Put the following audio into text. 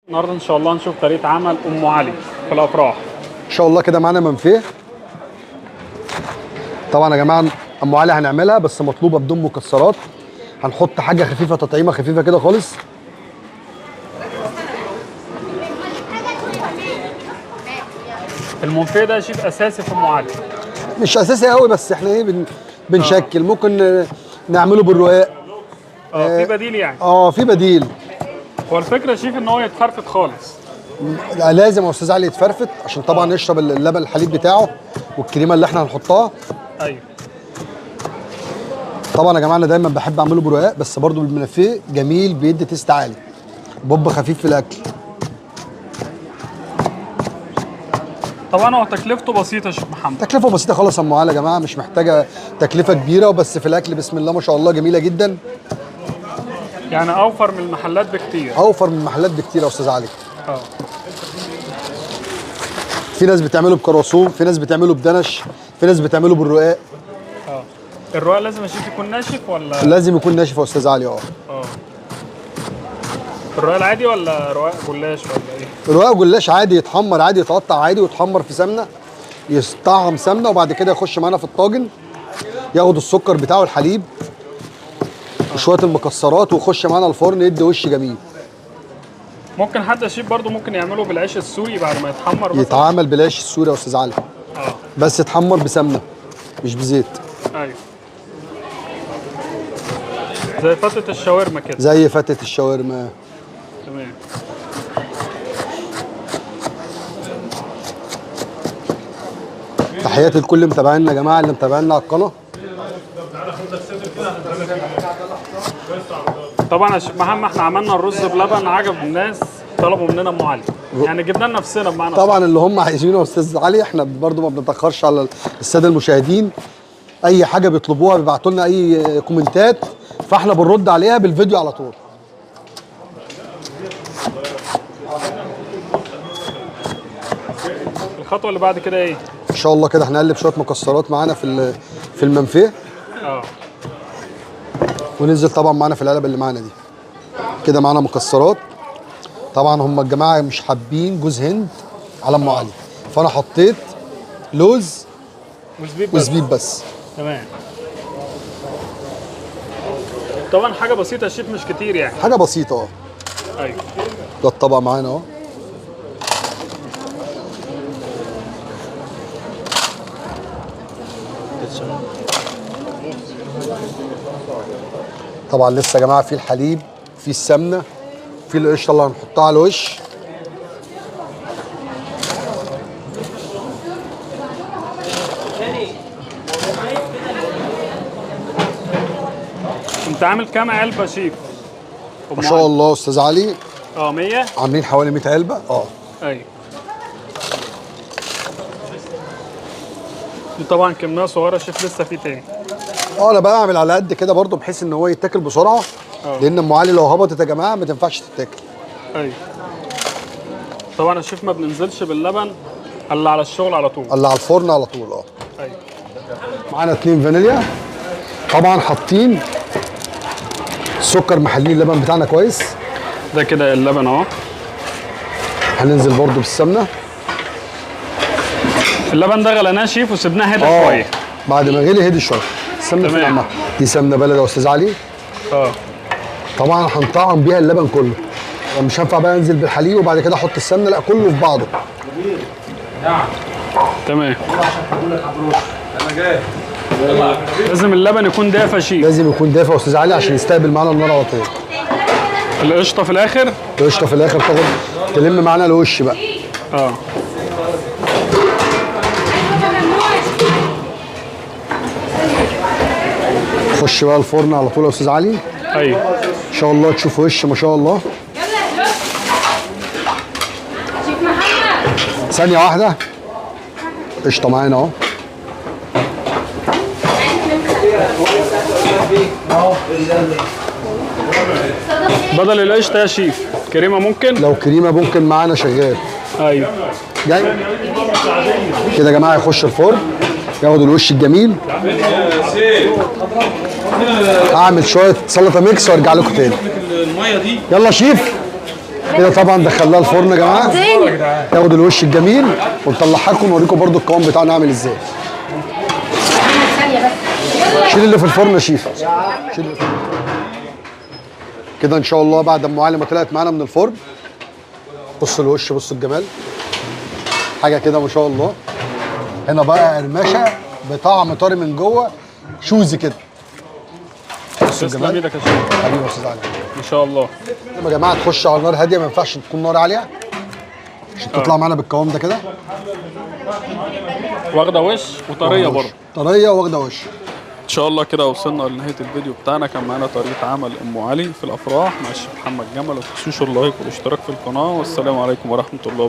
النهارده ان شاء الله نشوف طريقه عمل ام علي في الافراح. ان شاء الله كده معانا منفيه. طبعا يا جماعه ام علي هنعملها بس مطلوبه بدون مكسرات. هنحط حاجه خفيفه، تطعيمه خفيفه كده خالص. المنفيه ده شيء اساسي في ام علي. مش اساسي قوي بس احنا ايه بنشكل. ممكن نعمله بالرقاق. في بديل يعني. في بديل. هو الفكره شيف ان هو يتفرفت خالص. لازم يا استاذ علي يتفرفت عشان طبعا يشرب اللبن الحليب بتاعه والكريمه اللي احنا هنحطها. ايوه. طبعا يا جماعه انا دايما بحب اعمله برقاق بس برضو بالمنفيه جميل، بيدي تيست عالي، بوب خفيف في الاكل. طبعا هو تكلفته بسيطه يا شيخ محمد. تكلفه بسيطه خالص يا ام علي يا جماعه، مش محتاجه تكلفه كبيره، وبس في الاكل بسم الله ما شاء الله جميله جدا. يعني اوفر من المحلات بكتير. اوفر من المحلات بكتير يا استاذ علي. اه. في ناس بتعمله بكرواسون، في ناس بتعمله بدنش، في ناس بتعمله بالرقاق. الرقاق لازم يا شيخ يكون ناشف ولا؟ لازم يكون ناشف يا استاذ علي. الرقاق العادي ولا رقاق جلاش ولا ايه؟ الرقاق جلاش عادي، يتحمر عادي، يتقطع عادي ويتحمر في سمنه، يستطعم سمنه وبعد كده يخش معانا في الطاجن، ياخد السكر بتاعه الحليب وشويه المكسرات ويخش معانا الفرن يدي وش جميل. ممكن حد يا شيف برضه ممكن يعمله بالعيش السوري بعد ما يتحمر مثلا. يتعامل بالعيش السوري يا استاذ علي. بس يتحمر بسمنه مش بزيت. ايوه. زي فتة الشاورما كده. زي فتة الشاورما. تمام. تحياتي لكل متابعينا يا جماعه اللي متابعينا على القناه. طبعا يا شيخ محمد احنا عملنا الرز بلبن عجب الناس، طلبوا مننا ام علي، يعني جبنا لنفسنا بمعنى طبعا اللي هم عايزينه يا استاذ علي. احنا برضو ما بنتاخرش على الساده المشاهدين، اي حاجه بيطلبوها بيبعتوا لنا اي كومنتات فاحنا بنرد عليها بالفيديو على طول. الخطوه اللي بعد كده ايه؟ ان شاء الله كده هنقلب شويه مكسرات معانا في المنفيه. وننزل طبعا معانا في العلب اللي معانا دي. كده معانا مكسرات. طبعا هم الجماعه مش حابين جوز هند على ام علي، فانا حطيت لوز وزبيب بس. تمام. طبعا حاجه بسيطه يا شيف، مش كتير يعني. حاجه بسيطه. ايوه. ده الطبق معانا اهو. طبعا لسه يا جماعه في الحليب، في السمنه، في القشطه اللي هنحطها على الوش. انت عامل كام علبه يا شيف؟ ما شاء الله استاذ علي. 100. عاملين حوالي 100 علبه. ايوه. دي طبعا كميه صغيره يا شيف، لسه في تاني. انا بعمل على قد كده برضو بحيث ان هو يتاكل بسرعه. لان ام علي لو هبطت يا جماعه ما تنفعش تتاكل. ايوه. طبعا يا شيف ما بننزلش باللبن الا على الشغل على طول. الا على الفرن على طول. ايوه. معانا 2 فانيليا. طبعا حاطين سكر محلين اللبن بتاعنا كويس. ده كده اللبن اهو. هننزل برضو بالسمنه. اللبن ده غليناه شيف وسبناه هدى شويه. بعد ما غلي هدي شويه. السمنه في العمار دي سمنه بلدي يا استاذ علي. طبعا هنطعم بيها اللبن كله. مش هينفع بقى انزل بالحليب وبعد كده احط السمنه، لا كله في بعضه. تمام. انا جاي. لازم اللبن يكون دافى يا شيف. لازم يكون دافى يا استاذ علي عشان يستقبل معانا النار على طول. القشطه في الاخر. القشطه في الاخر تاخد تلم معانا الوش بقى. خش بقى الفرن على طول يا استاذ علي. ايوه. ان شاء الله تشوف وش ما شاء الله. ثانيه واحده. قشطه معانا اهو. بدل القشطه يا شيف كريمه ممكن؟ لو كريمه ممكن معانا شغال. ايوه. جاي كده يا جماعه يخش الفرن ياخد الوش الجميل. اعمل شويه سلطه ميكس وارجع لكم تاني. يلا شيف. كده طبعا دخلناها الفرن يا جماعه، تاخد الوش الجميل ونطلعها لكم ونوريكم برده القوام بتاعنا عامل ازاي. شيل اللي في الفرن يا شيف، شيل اللي في الفرن. كده ان شاء الله بعد ام علي ما طلعت معانا من الفرن، بص الوش، بص الجمال، حاجه كده ما شاء الله. هنا بقى قرمشه بطعم طري من جوه، شوزي كده. بص تسلم الجمال ايدك يا شيخ حبيبي يا استاذ علي. ان شاء الله. يا جماعه تخش على نار هاديه، ما ينفعش تكون نار عاليه عشان تطلع معانا بالقوام ده كده، واخده وش وطريه برضه طريه واخده وش. ان شاء الله. كده وصلنا لنهايه الفيديو بتاعنا. كان معانا طريقه عمل ام علي في الافراح مع الشيف محمد جمل. ما تنسوش اللايك والاشتراك في القناه، والسلام عليكم ورحمه الله.